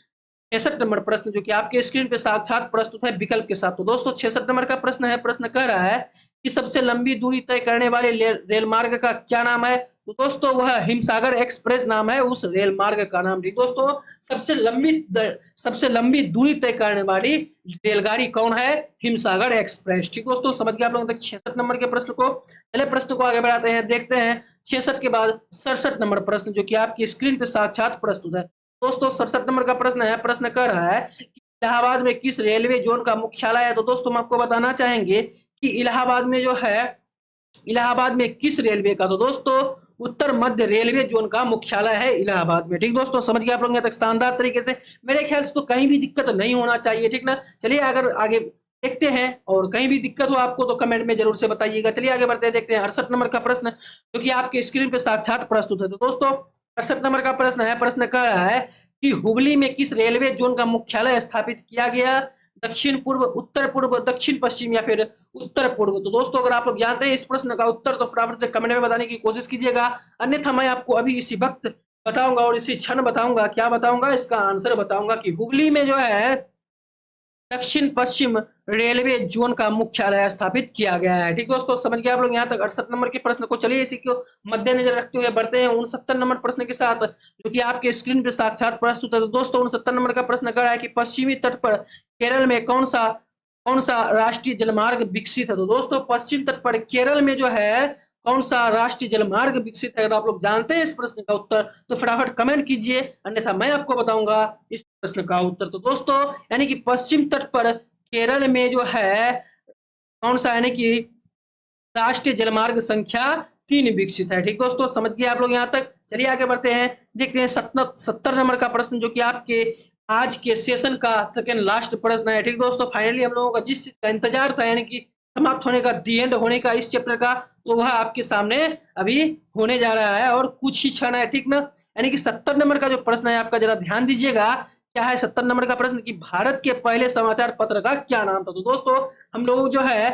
66 नंबर प्रश्न जो कि आपके स्क्रीन पे साक्षात प्रस्तुत है विकल्प के साथ। तो दोस्तों 66 नंबर का प्रश्न है, प्रश्न कह रहा है कि सबसे लंबी दूरी तय करने वाले रेल मार्ग का क्या नाम है? तो दोस्तों वह हिमसागर एक्सप्रेस नाम है उस रेल मार्ग का नाम। ठीक दोस्तों, सबसे लंबी दूरी तय करने वाली रेलगाड़ी कौन है? हिमसागर एक्सप्रेस। ठीक दोस्तों, समझ गए आप लोग 66 नंबर के प्रश्न को। पहले प्रश्न को आगे बढ़ाते हैं, देखते हैं 66 के बाद 67 नंबर प्रश्न जो कि आपकी स्क्रीन पे साक्षात प्रस्तुत है। दोस्तों 67 नंबर का प्रश्न है, प्रश्न कर रहा है कि इलाहाबाद में किस रेलवे जोन का मुख्यालय है? तो दोस्तों हम आपको बताना चाहेंगे कि इलाहाबाद में जो है इलाहाबाद में किस रेलवे का? तो दोस्तों उत्तर मध्य रेलवे जोन का मुख्यालय है इलाहाबाद में। ठीक दोस्तों, समझ गए आप लोग यहाँ तक शानदार तरीके से। मेरे ख्याल से तो कहीं भी दिक्कत नहीं होना चाहिए। ठीक ना, चलिए अगर आगे देखते हैं और कहीं भी दिक्कत हो आपको तो कमेंट में जरूर से बताइएगा। चलिए आगे बढ़ते हैं, देखते हैं 68 नंबर का प्रश्न जो कि आपके स्क्रीन पे साक्षात प्रस्तुत है। तो दोस्तों 68 नंबर का प्रश्न है, प्रश्न कर रहा है कि हुबली में किस रेलवे जोन का मुख्यालय स्थापित किया गया? दक्षिण पूर्व, उत्तर पूर्व, दक्षिण पश्चिम या फिर उत्तर पूर्व? तो दोस्तों अगर आप लोग जानते हैं इस प्रश्न का उत्तर तो फटाफट से कमेंट में बताने की कोशिश कीजिएगा, अन्यथा मैं आपको अभी इसी वक्त बताऊंगा और इसी क्षण बताऊंगा। क्या बताऊंगा? इसका आंसर बताऊंगा कि हुबली में जो है दक्षिण पश्चिम रेलवे जोन का मुख्यालय स्थापित किया गया है। ठीक दोस्तों, समझ गए आप लोग यहाँ तक 68 नंबर के प्रश्न को। चलिए इसी को मद्देनजर रखते हुए बढ़ते हैं 69 नंबर प्रश्न के साथ जो कि आपके स्क्रीन पे साक्षात प्रस्तुत है। तो दोस्तों 69 नंबर का प्रश्न कर रहा है कि पश्चिमी तट पर केरल में कौन सा राष्ट्रीय जलमार्ग विकसित है? तो दोस्तों पश्चिम तट पर केरल में जो है कौन सा राष्ट्रीय जलमार्ग विकसित है? अगर आप लोग जानते हैं इस प्रश्न का उत्तर तो फटाफट कमेंट कीजिए, अन्यथा मैं आपको बताऊंगा इस प्रश्न का उत्तर। तो दोस्तों यानी कि पश्चिम तट पर केरल में जो है कौन सा यानी कि राष्ट्रीय जलमार्ग संख्या 3 विकसित है। ठीक दोस्तों, समझ गए आप लोग यहाँ तक। चलिए आगे बढ़ते हैं, देखते हैं 70 नंबर का प्रश्न जो कि आपके आज के सेशन का सेकंड लास्ट प्रश्न है। ठीक दोस्तों, फाइनली हम लोगों का जिस चीज का इंतजार था यानी कि समाप्त होने का, दी एंड होने का इस चैप्टर का, तो वह आपके सामने अभी होने जा रहा है और कुछ ही क्षण है, ठीक ना। यानी कि 70 नंबर का जो प्रश्न है आपका, जरा ध्यान दीजिएगा। क्या है 70 नंबर का प्रश्न कि भारत के पहले समाचार पत्र का क्या नाम था। तो दोस्तों हम लोग जो है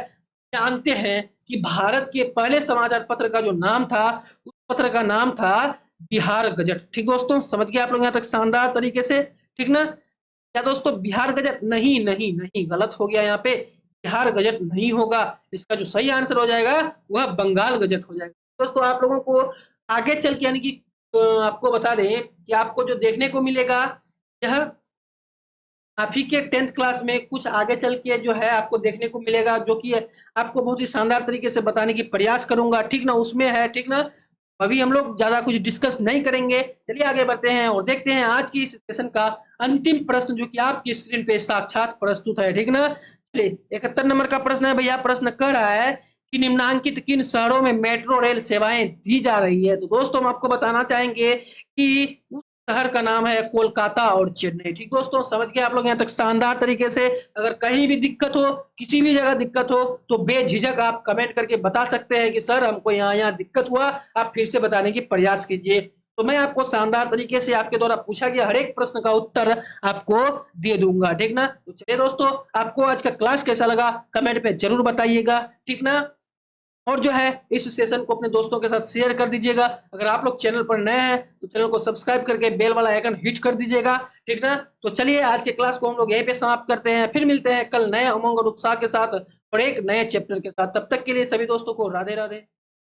जानते हैं कि भारत के पहले समाचार पत्र का जो नाम था, उस पत्र का नाम था बिहार गजट। ठीक दोस्तों, समझ गए आप लोग यहाँ तक शानदार तरीके से, ठीक ना। क्या दोस्तों बिहार गजट? नहीं नहीं नहीं, गलत हो गया यहाँ पे, बिहार गजट नहीं होगा। इसका जो सही आंसर हो जाएगा वह बंगाल गजट हो जाएगा। दोस्तों आप लोगों को आगे चल के यानी कि आपको बता दें कि आपको जो देखने को मिलेगा, यह आप ही के 10th क्लास में कुछ आगे चल के जो है आपको देखने को मिलेगा, जो कि आपको बहुत ही शानदार तरीके से बताने की प्रयास करूंगा, ठीक ना, उसमें है, ठीक ना। अभी हम लोग ज्यादा कुछ डिस्कस नहीं करेंगे, चलिए आगे बढ़ते हैं और देखते हैं आज की इस सेशन का अंतिम प्रश्न, जो कि आपकी स्क्रीन पे साक्षात प्रस्तुत है, ठीक ना। चलिए 71 नंबर का प्रश्न है भैया। प्रश्न कह रहा है कि निम्नांकित किन शहरों में मेट्रो रेल सेवाएं दी जा रही है। तो दोस्तों हम आपको बताना चाहेंगे कि उस शहर का नाम है कोलकाता और चेन्नई। ठीक दोस्तों, समझ गए आप लोग यहाँ तक शानदार तरीके से। अगर कहीं भी दिक्कत हो, किसी भी जगह दिक्कत हो, तो बेझिझक आप कमेंट करके बता सकते हैं कि सर हमको यहाँ यहाँ दिक्कत हुआ, आप फिर से बताने की प्रयास कीजिए। तो मैं आपको शानदार तरीके से आपके द्वारा पूछा गया हर एक प्रश्न का उत्तर आपको दे दूंगा, ठीक ना। तो चलिए दोस्तों, आपको आज का क्लास कैसा लगा कमेंट पे जरूर बताइएगा, ठीक ना। और जो है इस सेशन को अपने दोस्तों के साथ शेयर कर दीजिएगा। अगर आप लोग चैनल पर नए हैं तो चैनल को सब्सक्राइब करके बेल वाला आइकन हिट कर दीजिएगा, ठीक ना। तो चलिए आज के क्लास को हम लोग यहीं पे समाप्त करते हैं, फिर मिलते हैं कल नए उमंग और उत्साह के साथ और एक नए चैप्टर के साथ। तब तक के लिए सभी दोस्तों को राधे राधे।